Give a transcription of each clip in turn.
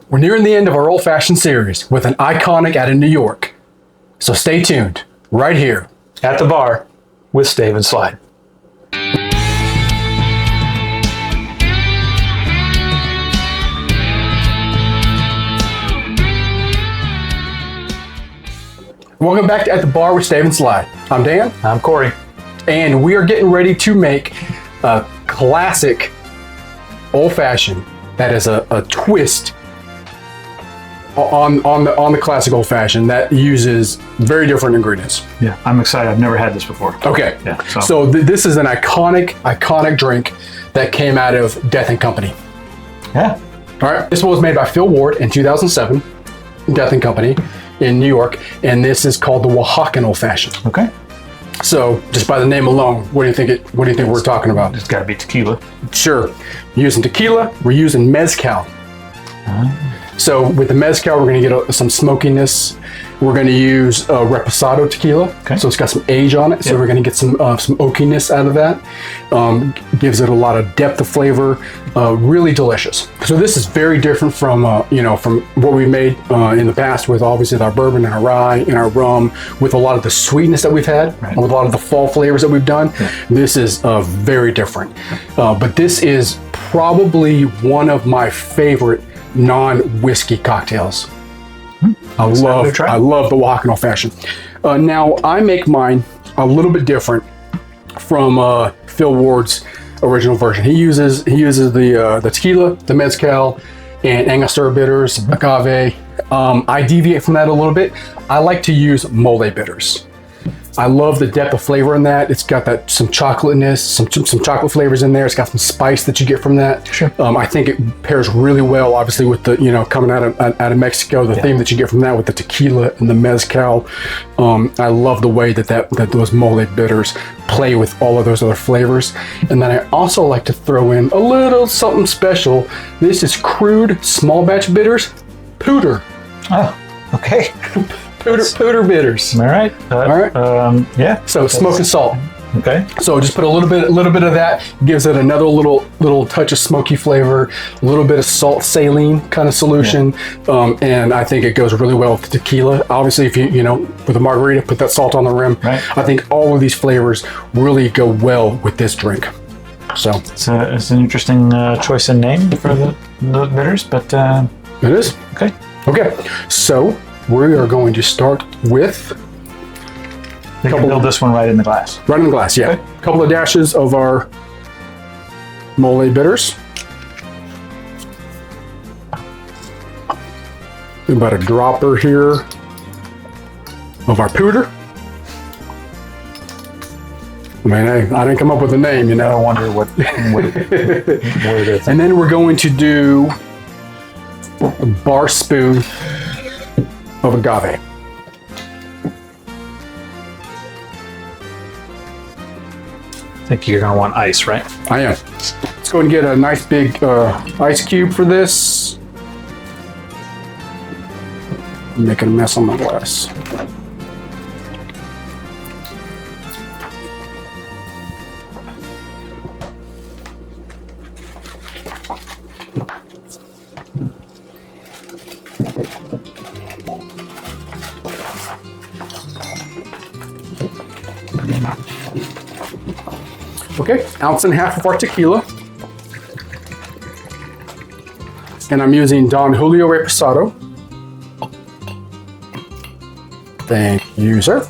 We're nearing the end of our old-fashioned series with an iconic out of New York. So stay tuned, right here. At the bar with Stave and Slide. Welcome back to At the Bar with Stave and Slide. I'm Dan. I'm Corey. And we are getting ready to make a classic old-fashioned that is a twist on the classic old-fashioned that uses very different ingredients. Yeah, I'm excited. I've never had this before. Okay. Yeah. So this is an iconic drink that came out of Death and Company. Yeah. All right. This one was made by Phil Ward in 2007, Death and Company in New York, and this is called the Oaxaca Old Fashioned. Okay. So just by the name alone, what do you think we're talking about? It's got to be tequila. Sure. We're using tequila. We're using mezcal. So with the mezcal, we're going to get some smokiness. We're going to use reposado tequila. Okay. So it's got some age on it. So we're going to get some oakiness out of that. Gives it a lot of depth of flavor. Really delicious. So this is very different from from what we made in the past with obviously our bourbon and our rye and our rum, with a lot of the sweetness that we've had, with a lot of the fall flavors that we've done. Yeah. This is very different. But this is probably one of my favorite non-whiskey cocktails. I love the Oaxaca Old Fashioned. Now I make mine a little bit different from Phil Ward's original version. He uses the tequila, the mezcal, and Angostura bitters, agave. I deviate from that a little bit. I like to use mole bitters. I love the depth of flavor in that. It's got that some chocolateness, some chocolate flavors in there. It's got some spice that you get from that. Sure. I think it pairs really well, obviously, with the coming out of Mexico, the theme that you get from that with the tequila and the mezcal. I love the way that those mole bitters play with all of those other flavors. And then I also like to throw in a little something special. This is crude small batch bitters, Pooter. Oh, okay. Pooter bitters. All right. All right. Yeah. So smoke and salt. Okay. So just put a little bit of that, gives it another little touch of smoky flavor, a little bit of salt saline kind of solution, and I think it goes really well with the tequila. Obviously, if you with a margarita, put that salt on the rim. Right. I think all of these flavors really go well with this drink. So it's an interesting choice in name for the bitters, but it is. Okay. Okay. So we are going to start with. You can build this one right in the glass. Right in the glass, yeah. Okay. A couple of dashes of our mole bitters. About a dropper here of our Pooter. I mean, I didn't come up with a name, I wonder what it is. And then we're going to do a bar spoon of agave. I think you're going to want ice, right? I am. Let's go and get a nice big ice cube for this. I'm making a mess on my glass. Okay, 1.5 ounces of our tequila. And I'm using Don Julio Reposado. Thank you, sir.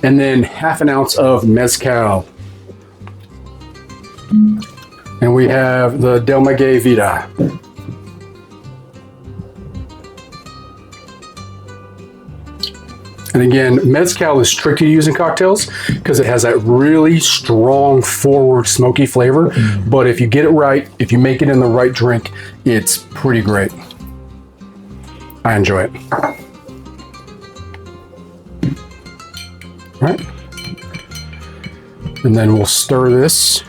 And then 1/2 ounce of Mezcal. And we have the Del Maguey Vida. And again, Mezcal is tricky to use in cocktails because it has that really strong forward smoky flavor. But if you get it right, if you make it in the right drink, it's pretty great. I enjoy it. All right. And then we'll stir this.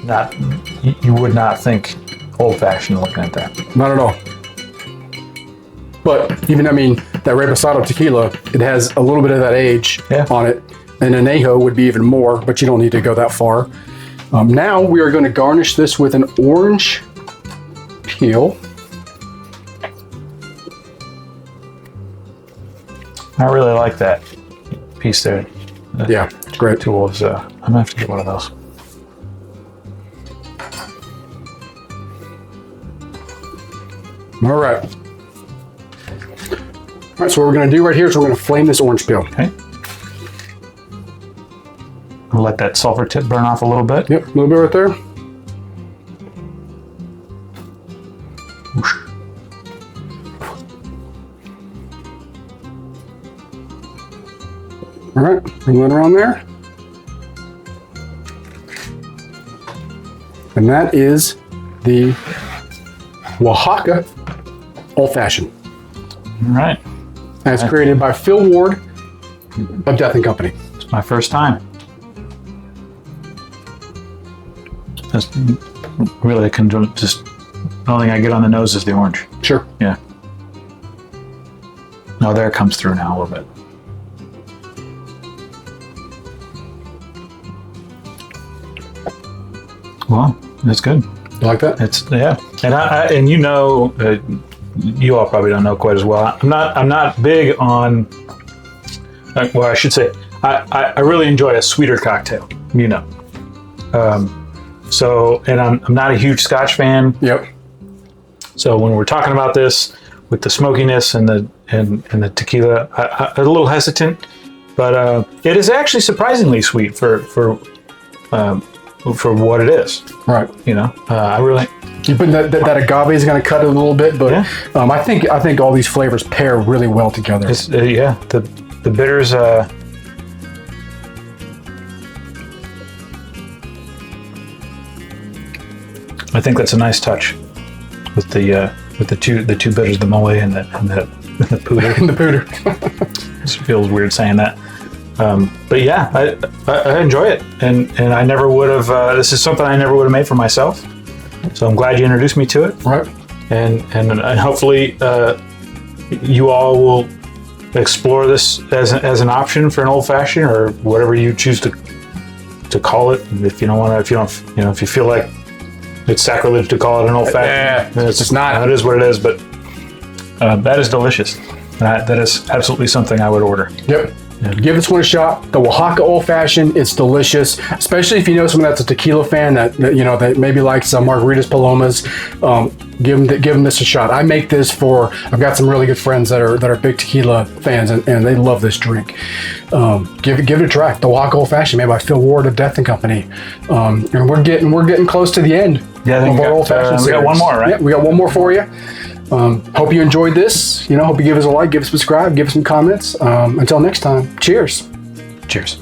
Not you would not think old fashioned looking at that. Not at all. But even, I mean, that reposado tequila, it has a little bit of that age on it. And añejo would be even more, but you don't need to go that far. Now we are going to garnish this with an orange peel. I really like that piece there. Yeah, it's great. Towards, I'm gonna have to get one of those. All right. All right, so what we're going to do right here is we're going to flame this orange peel. Okay. I'll let that sulfur tip burn off a little bit. Yep, a little bit right there. Whoosh. All right, bring that around there. And that is the Oaxaca Old Fashioned. All right. And it's created by Phil Ward of Death and Company. It's my first time. Just really, I can just, the only thing I get on the nose is the orange. Sure. Yeah. No, there it comes through now a little bit. Well, that's good. You like that? It's and you know, you all probably don't know quite as well. I'm not big on. Well, I should say, I really enjoy a sweeter cocktail. You know. So, and I'm not a huge Scotch fan. Yep. So when we're talking about this with the smokiness and the tequila, I'm a little hesitant, but it is actually surprisingly sweet for what it is. Right. You know, I really. You put that agave is going to cut it a little bit, but I think all these flavors pair really well together. It's, the bitters. I think that's a nice touch with the two bitters, the mole and the Pooter. And the Pooter. It feels weird saying that. But yeah, I enjoy it, and I never would have. This is something I never would have made for myself. So I'm glad you introduced me to it. Right. And hopefully you all will explore this as an option for an old fashioned or whatever you choose to call it. If you don't want to, if you feel like it's sacrilege to call it an old fashioned, it's just not. It is what it is. But that is delicious. That is absolutely something I would order. Yep. Yeah. Give this one a shot. The Oaxaca Old Fashioned, it's delicious, especially if you know someone that's a tequila fan that that maybe likes some margaritas, palomas. Give them this a shot. I make this for. I've got some really good friends that are big tequila fans, and they love this drink. Give it a try. The Oaxaca Old Fashioned, made by Phil Ward of Death and Company, and we're getting close to the end. Yeah, of our old fashioned. We got one more, right? Yeah, we got one more for you. Hope you enjoyed this. Hope you give us a like, give us a subscribe, give us some comments. Until next time, cheers. Cheers.